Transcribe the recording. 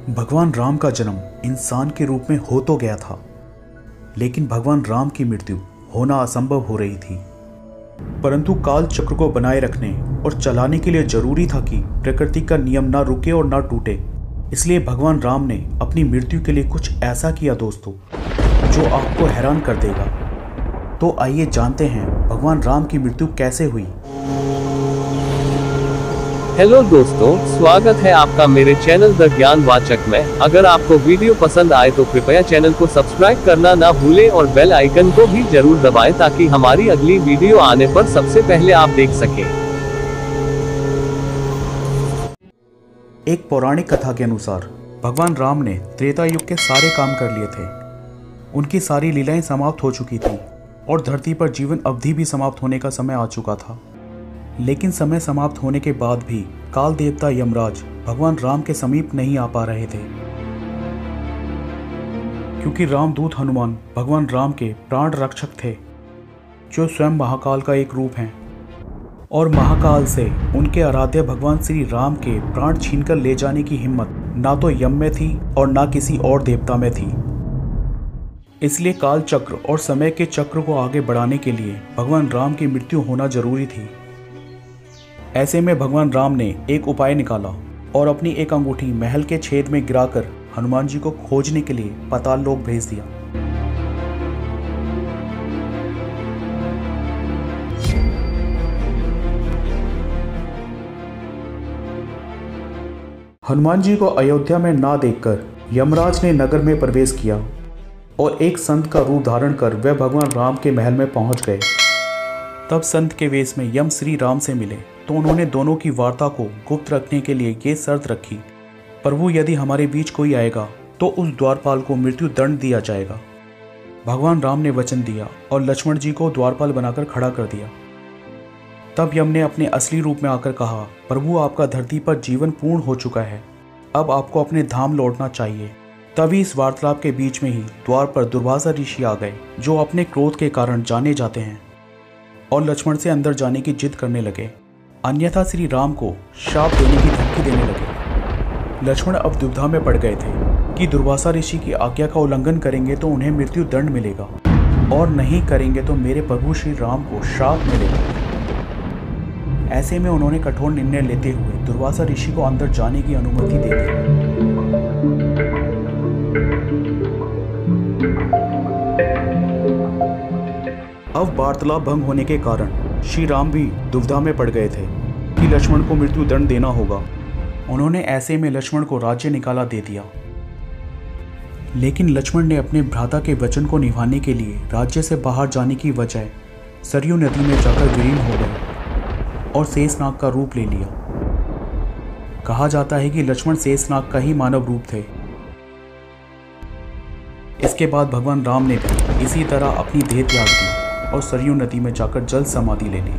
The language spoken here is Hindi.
भगवान राम का जन्म इंसान के रूप में हो तो गया था, लेकिन भगवान राम की मृत्यु होना असंभव हो रही थी। परंतु काल चक्र को बनाए रखने और चलाने के लिए जरूरी था कि प्रकृति का नियम ना रुके और ना टूटे। इसलिए भगवान राम ने अपनी मृत्यु के लिए कुछ ऐसा किया दोस्तों, जो आपको हैरान कर देगा। तो आइए जानते हैं भगवान राम की मृत्यु कैसे हुई। हेलो दोस्तों, स्वागत है आपका मेरे चैनल द ज्ञानवाचक में। अगर आपको वीडियो पसंद आए तो कृपया चैनल को सब्सक्राइब करना ना भूलें और बेल आइकन को भी जरूर दबाएं ताकि हमारी अगली वीडियो आने पर सबसे पहले आप देख सकें। एक पौराणिक कथा के अनुसार भगवान राम ने त्रेता युग के सारे काम कर लिए थे। उनकी सारी लीलाएं समाप्त हो चुकी थी और धरती पर जीवन अवधि भी समाप्त होने का समय आ चुका था। लेकिन समय समाप्त होने के बाद भी काल देवता यमराज भगवान राम के समीप नहीं आ पा रहे थे, क्योंकि रामदूत हनुमान भगवान राम के प्राण रक्षक थे, जो स्वयं महाकाल का एक रूप हैं। और महाकाल से उनके आराध्य भगवान श्री राम के प्राण छीनकर ले जाने की हिम्मत ना तो यम में थी और ना किसी और देवता में थी। इसलिए काल चक्र और समय के चक्र को आगे बढ़ाने के लिए भगवान राम की मृत्यु होना जरूरी थी। ऐसे में भगवान राम ने एक उपाय निकाला और अपनी एक अंगूठी महल के छेद में गिराकर हनुमान जी को खोजने के लिए पाताल लोक भेज दिया। हनुमान जी को अयोध्या में ना देखकर यमराज ने नगर में प्रवेश किया और एक संत का रूप धारण कर वह भगवान राम के महल में पहुंच गए। तब संत के वेश में यम श्री राम से मिले तो उन्होंने दोनों की वार्ता को गुप्त रखने के लिए ये शर्त रखी, प्रभु यदि हमारे बीच कोई आएगा तो उस द्वारपाल को मृत्यु दंड दिया जाएगा। भगवान राम ने वचन दिया और लक्ष्मण जी को द्वारपाल बनाकर खड़ा कर दिया। तब यम ने अपने असली रूप में आकर कहा, प्रभु आपका धरती पर जीवन पूर्ण हो चुका है, अब आपको अपने धाम लौटना चाहिए। तभी इस वार्तालाप के बीच में ही द्वार पर दुर्वासा ऋषि आ गए, जो अपने क्रोध के कारण जाने जाते हैं, और लक्ष्मण से अंदर जाने की जिद करने लगे, अन्यथा श्री राम को शाप देने की धमकी देने लगे। लक्ष्मण अब दुविधा में पड़ गए थे कि दुर्वासा ऋषि की आज्ञा का उल्लंघन करेंगे तो उन्हें मृत्यु दंड मिलेगा और नहीं करेंगे तो मेरे प्रभु श्री राम को शाप मिलेगा। ऐसे में उन्होंने कठोर निर्णय लेते हुए दुर्वासा ऋषि को अंदर जाने की अनुमति दे दी। अब वार्तालाप भंग होने के कारण श्री राम भी दुविधा में पड़ गए थे कि लक्ष्मण को मृत्यु दंड देना होगा। उन्होंने ऐसे में लक्ष्मण को राज्य निकाला दे दिया। लेकिन लक्ष्मण ने अपने भ्राता के वचन को निभाने के लिए राज्य से बाहर जाने की बजाय सरयू नदी में जाकर विलीन हो गए और शेषनाग का रूप ले लिया। कहा जाता है कि लक्ष्मण शेषनाग का ही मानव रूप थे। इसके बाद भगवान राम ने भी इसी तरह अपनी देह त्याग दी और सरयू नदी में जाकर जल समाधि ले ली।